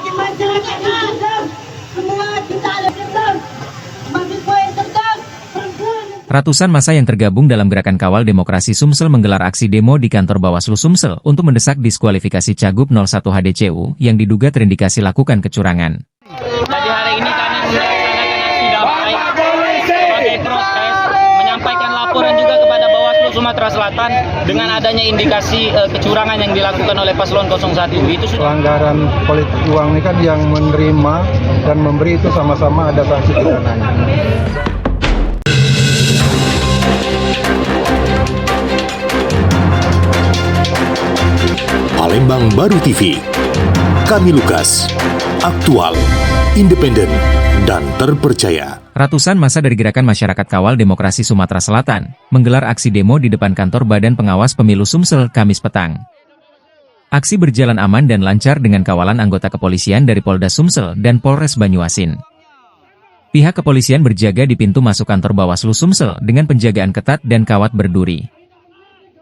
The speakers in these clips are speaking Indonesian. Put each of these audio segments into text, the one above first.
bagi masyarakat Serdang, semua kita Serdang, mahasiswa yang Serdang, perempuan. Ratusan massa yang tergabung dalam Gerakan Kawal Demokrasi Sumsel menggelar aksi demo di kantor Bawaslu Sumsel untuk mendesak diskualifikasi Cagup 01 HDCU yang diduga terindikasi lakukan kecurangan. Jadi hari ini kami melaksanakan aksi damai sebagai protes, menyampaikan laporan juga kepada Bawaslu Sumatera Selatan dengan adanya indikasi kecurangan yang dilakukan oleh paslon 01. Itu sudah pelanggaran politik uang ini kan yang menerima dan memberi itu sama-sama ada sanksi pidananya. Palembang Baru TV, kami Lukas, aktual, independen, dan terpercaya. Ratusan massa dari Gerakan Masyarakat Kawal Demokrasi Sumatera Selatan menggelar aksi demo di depan kantor Badan Pengawas Pemilu Sumsel Kamis petang. Aksi berjalan aman dan lancar dengan kawalan anggota kepolisian dari Polda Sumsel dan Polres Banyuasin. Pihak kepolisian berjaga di pintu masuk kantor Bawaslu Sumsel dengan penjagaan ketat dan kawat berduri.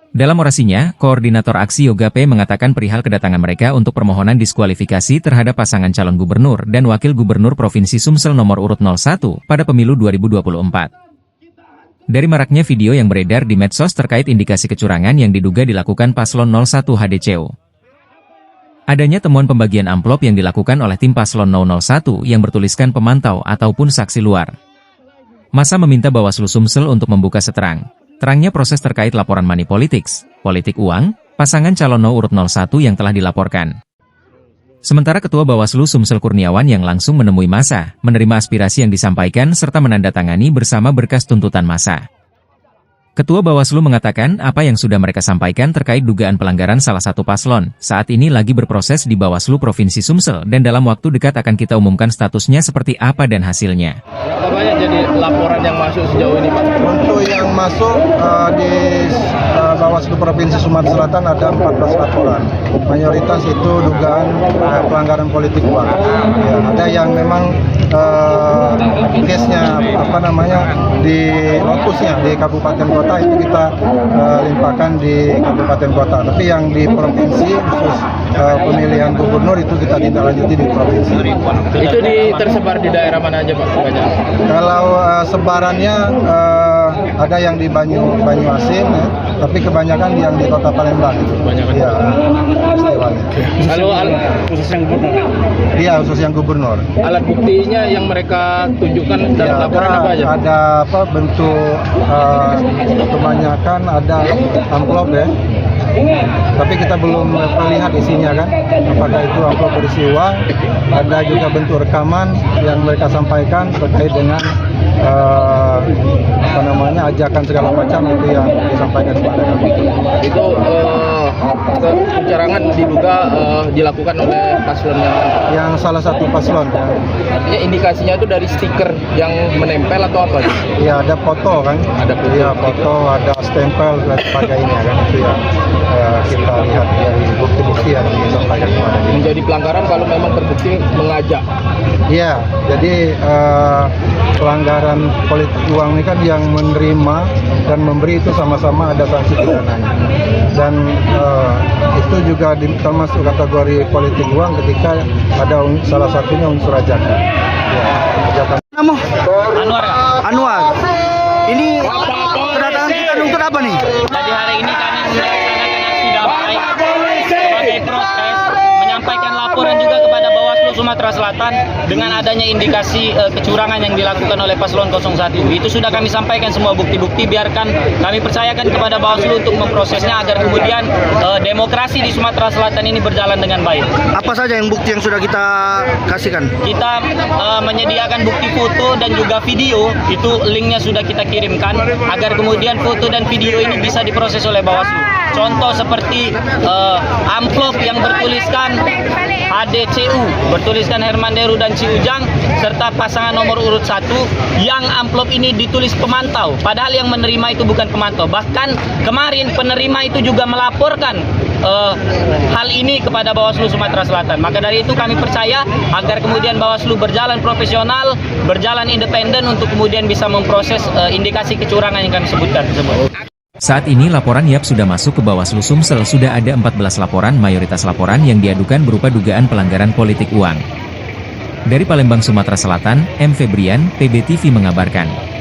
Dalam orasinya, Koordinator Aksi Yoga P mengatakan perihal kedatangan mereka untuk permohonan diskualifikasi terhadap pasangan calon gubernur dan wakil gubernur Provinsi Sumsel nomor urut 01 pada pemilu 2024. Dari maraknya video yang beredar di medsos terkait indikasi kecurangan yang diduga dilakukan paslon 01 HDCU. Adanya temuan pembagian amplop yang dilakukan oleh tim paslon 001 yang bertuliskan pemantau ataupun saksi luar. Massa meminta Bawaslu Sumsel untuk membuka terangnya proses terkait laporan money politics, politik uang, pasangan calon urut 01 yang telah dilaporkan. Sementara Ketua Bawaslu Sumsel Kurniawan yang langsung menemui massa, menerima aspirasi yang disampaikan serta menandatangani bersama berkas tuntutan massa. Ketua Bawaslu mengatakan apa yang sudah mereka sampaikan terkait dugaan pelanggaran salah satu paslon, saat ini lagi berproses di Bawaslu Provinsi Sumsel dan dalam waktu dekat akan kita umumkan statusnya seperti apa dan hasilnya. berapa banyak jadi laporan yang masuk sejauh ini, Pak? Untuk yang masuk di Bawaslu Provinsi Sumatera Selatan ada 14 laporan. Mayoritas itu dugaan pelanggaran politik uang. Ya, ada yang memang case-nya di lokusnya di kabupaten kota itu kita limpahkan di kabupaten kota. Tapi yang di provinsi khusus pemilihan gubernur itu kita tindak lanjuti di provinsi. Itu tersebar di daerah mana aja, Pak? Kalau sebarannya ada yang di Banyuasin, ya, tapi kebanyakan yang di Kota Palembang itu. Ya, festivalnya. Lalu khusus yang gubernur? Iya, khusus yang gubernur. Alat buktinya yang mereka tunjukkan dalam Ya, laporan apa aja? ada bentuk kebanyakan ada amplop ya. Tapi kita belum melihat isinya kan, apakah itu amplop berisi uang. Ada juga bentuk rekaman yang mereka sampaikan terkait dengan ajakan segala macam itu yang disampaikan kepada kami. Itu kecurangan diduga dilakukan oleh paslon yang salah satu paslon ya. Artinya indikasinya itu dari stiker yang menempel atau apa? Iya, ada foto kan, Ada foto. Iya, foto, ada stempel dan sebagainya kan, itu yang kita lihat dari bukti-bukti yang disampaikan kepada kita. Menjadi pelanggaran kalau memang terbukti mengajak. Iya, jadi pelanggaran politik uang ini kan yang menerima dan memberi itu sama-sama ada sanksi pidananya. Dan itu juga termasuk kategori politik uang ketika ada salah satunya unsur ajakan. Ya, ajakan. Anwar. Ini kedatangan kita untuk apa nih? Jadi hari ini kami melaksanakan aksi damai sebagai protes, menyampaikan laporan juga kepada Bawaslu Sumatera Selatan dengan adanya indikasi kecurangan yang dilakukan oleh paslon 01. Itu sudah kami sampaikan semua bukti-bukti, biarkan kami percayakan kepada Bawaslu untuk memprosesnya agar kemudian demokrasi di Sumatera Selatan ini berjalan dengan baik. Apa saja yang bukti yang sudah kita kasihkan? Kita menyediakan bukti foto dan juga video, itu linknya sudah kita kirimkan agar kemudian foto dan video ini bisa diproses oleh Bawaslu. Contoh seperti amplop yang bertuliskan HDCU, bertuliskan Herman Deru dan Ci Ujang, serta pasangan nomor urut 1 yang amplop ini ditulis pemantau, padahal yang menerima itu bukan pemantau. Bahkan kemarin penerima itu juga melaporkan hal ini kepada Bawaslu Sumatera Selatan. Maka dari itu kami percaya agar kemudian Bawaslu berjalan profesional, berjalan independen untuk kemudian bisa memproses indikasi kecurangan yang kami sebutkan tersebut. Saat ini laporan YAP sudah masuk ke Bawaslu Sumsel, sudah ada 14 laporan, mayoritas laporan yang diadukan berupa dugaan pelanggaran politik uang. Dari Palembang, Sumatera Selatan, M. Febrian, PBTV mengabarkan.